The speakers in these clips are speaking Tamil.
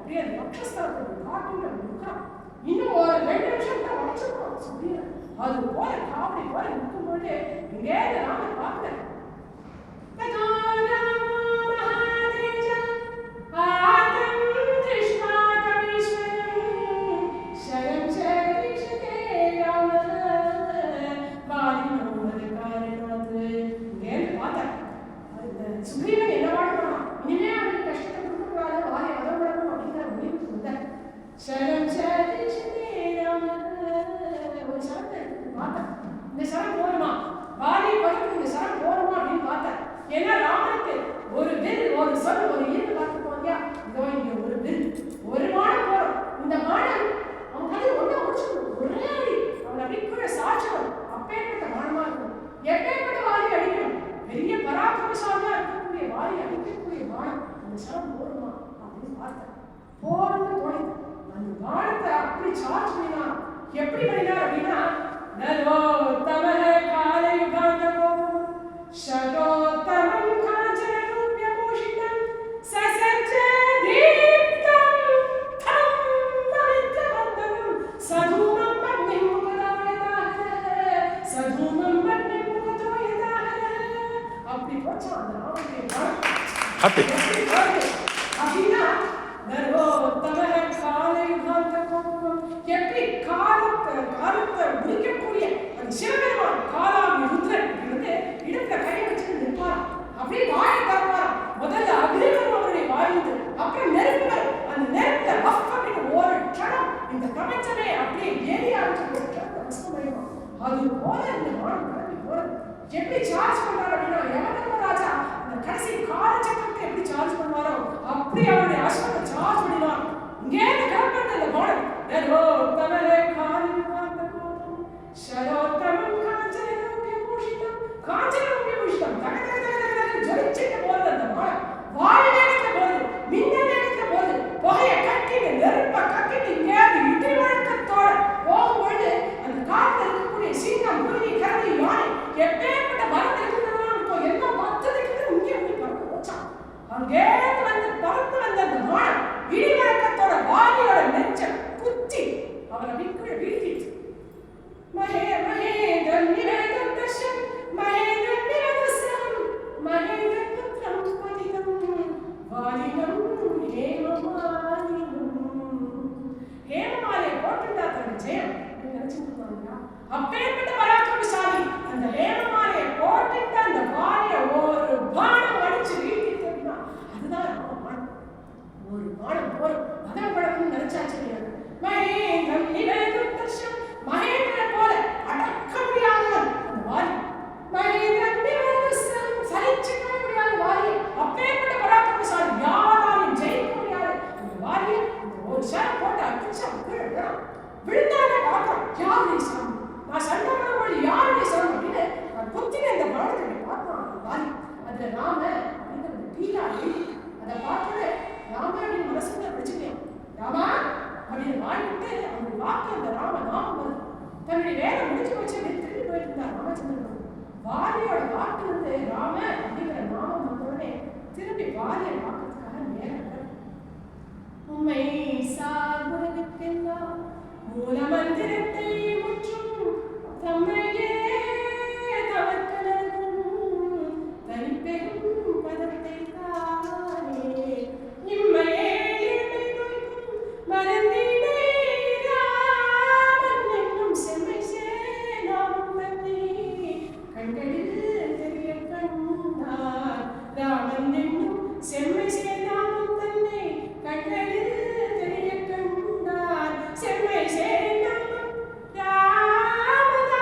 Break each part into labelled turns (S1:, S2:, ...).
S1: அப்படியே நட்சத்திரத்தை காட்டுகிற முகம் இன்னும் ஒரு 2 நிமிஷம் தான் உடச்சிருக்கோம் சுபீர. அது போல காவடி போல நிற்கும்போது இங்கே ராம பார்த்தேன். சுக்ரீவன் என்ன வாழ்வான், இனிமே அவனுக்கு கஷ்டத்தை கொடுக்கக்கூடாது, வாரி அதவிடணும் அப்படிங்கிற முடிவுக்கு வந்தார். சரம் ஒரு சரத்தை எடுத்து பார்த்தேன். இந்த சரம் போருமா, வாரி படுத்து இந்த சரம் போருமா அப்படின்னு பார்த்தேன். ஏன்னா ராமனுக்கு ஒரு வில், ஒரு சொல், ஒரு ஈர்ப்பு பார்த்துப்போம் இல்லையா? இதோ இங்க ஒரு வில், ஒரு மானம் போறோம். இந்த மானம் அவன் கதை ஒண்ணா முடிச்சுக்கணும், ஒரே அடி அவன் அப்படி கீழே சாட்சணும். அப்பேற்பட்ட மானமா இருக்கும், எப்பேற்பட்ட வாரி அடிக்கணும், பெரிய பராக்கிரமசாலியா இருக்கக்கூடிய வாரி அடிக்கக்கூடிய வானம். அந்த சரம் போருமா அப்படின்னு பார்த்தேன். போறன்னு தோணுது. அந்த வானத்தை அப்படி சார்ஜ் பண்ணினா எப்படி பண்ணினார் அப்படின்னா, நரோத்தம காலயுகாந்தகோ ஷரோத்தமம் காஞ்சனரூப்ய பூஷிதம் சசஜ்ஜ தீப்தம் தம் பவித்ரவந்தம் சதூமம் பத்னிம் முகதாயதாஹ சதூமம் பத்னிம் முகதோயதாஹ. அப்படி போச்சு அந்த ராமனுடைய வானம். அப்படின்னா நரோத்தம காலயுகாந்தகோ எப்படி காலத்தை முடிக்கக்கூடிய அந்த சிவபெருமான் காலாகி ருத்ரன் வந்து இடுப்புல கையை வச்சுட்டு நிற்பாராம். அப்படியே வாயை திறப்பாராம். முதல்ல அபிரிகம் அவருடைய வாயுது, அப்புறம் நெருப்பு வரும். அந்த நெருப்புல வஃப் அப்படின்னு ஒரு க்ஷணம் இந்த பிரபஞ்சமே அப்படியே ஏறி ஆரம்பிச்சு ஒரு க்ஷணம் வசமாயிடும். அது போல இந்த வானம் கிளம்பி போறது. எப்படி சார்ஜ் பண்றாரு அப்படின்னா, யமதர்மராஜா அந்த கடைசி காலச்சக்கரத்தை எப்படி சார்ஜ் பண்ணுவாரோ அப்படி அவருடைய அஸ்வத்தை சார்ஜ் பண்ணினார். இங்கே கிளம்புறது அந்த வானம். நரோத்தம காலயுகாந்தகோ ஷரோத்தமம் காஞ்சனரூப்ய பூஷிதம். காஞ்சனரூப்ய பூஷிதம் தக தக தக தக தக ஜொலிச்சிட்டு போறது அந்த வானம். வாயு வேகத்துல போகுது, மின்னல் வேகத்துல போகுது. புகையை கட்டிட்டு நெருப்பை கட்டிட்டு இங்கேயாவது இடி வழக்கத்தோட போகும்பொழுது அந்த காட்டுல இருக்கக்கூடிய சிங்கம், புலி, கரடி, யானை எப்பேற்பட்ட பலத்தை இருக்கிறதோ எல்லாம் மொத்தத்துக்கு இங்கே போய் பறந்து போச்சான். அங்கேருந்து வந்து பறந்து வந்த அந்த வானம் இடி வழக்கத்தோட வாரியோட நெஞ்ச குத்தி அவனை விற்கிற வீழ்த்திட்டு மகேந்திரன் நிவேதம் தர்ஷன் மகேந்திரன் நிவேதஸ்ரம் மகேந்திரன் புத்திரம் பதிதம் வாலினம் ஹேமமாலினம். ஹேமமாலியை போட்டுட்டா தன் ஜெயம் நினைச்சுருக்காங்க. அப்பேற்பட்ட பராக்கிரமசாலி அந்த ஹேமமாலியை போட்டுட்டு அந்த வாலியை ஒரு பானம் அடிச்சு வீழ்த்திட்டு அதுதான் ராமபானம். ஒரு பானம் போறோம் அதான் பழக்கம் நினைச்சாச்சு. மகேந்திரன் நிவேதம் தர்ஷன் மகேந்திரன் போல அடக்க முடியாதவன் அந்த வாலி. மகேந்திரன் நிவேதஸ்ரம் சலிச்சுக்க முடியாத வாலி. அப்பேற்பட்ட பராக்கிரமசாலி, யாராலையும் ஜெயிக்க முடியாது அந்த வாலியை. ஒரு சேர் போட்டு அடிச்சா விழுந்தானே பார்க்கலாம், யாருடைய சரம், நான் சண்டை பண்ணும்போது யாருடைய சரம் அப்படின்னு குத்தின இந்த பாடத்தை பார்க்கலாம் அந்த வாலி. அதுல ராம அப்படிங்கிற பீலா அதை பார்த்து ராம அப்படின்னு மனசுல வச்சுக்கேன். ராமா அப்படின்னு வாங்கிட்டு அவங்க வாக்கு அந்த ராம நாமம் வருது. தன்னுடைய வேலை முடிச்சு வச்சு திரும்பி போயிட்டு இருந்தார் ராமச்சந்திரன். வாலியோட வாக்கு வந்து ராம அப்படிங்கிற நாமம் வந்தோடனே திரும்பி வாலியை பார்க்கறதுக்காக நேரம் உண்மை சாகுறதுக்கெல்லாம் மூல மந்திரத்தை முற்றும் தம்மையே தவக்கலகும் தனிப்பெரும் பதத்தை தானே இம்மையே இமை நோய்க்கும் மறந்தினே ராமன் என்னும் செம்மை சேனாவும் தன்னை கண்களில் தெரிய கண்டார். ராமன் என்னும் செம்மை சேனாவும் தன்னை கண்களில் தெரிய கண்டார். செம்மை சேனாவும் ராமநாமம்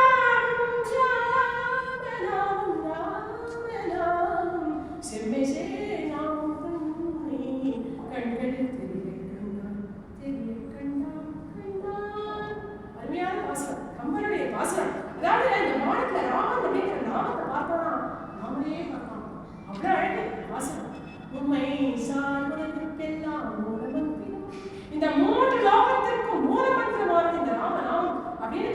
S1: ராமநாமம் ராமநாமம் செம்மை சேனாவும் தன்னை கண்களில் தெரிய கண்டார் தெரிய கண்டார் கண்டார். அருமையான வாசனம், கம்பனுடைய வாசனம். அதாவது இந்த வானத்துல ராமன் அப்படிங்கிற நாமத்தை பார்த்தோம்னா நாமளே பார்க்கலாம். அவ்வளோ அழகு வாசனம். உண்மை சார்புறதுக்கெல்லாம் மூலமந்திரம். இந்த 3 லோகத்திற்கும் மூலமந்திரமான இந்த ராமநாமம் அப்படின்னு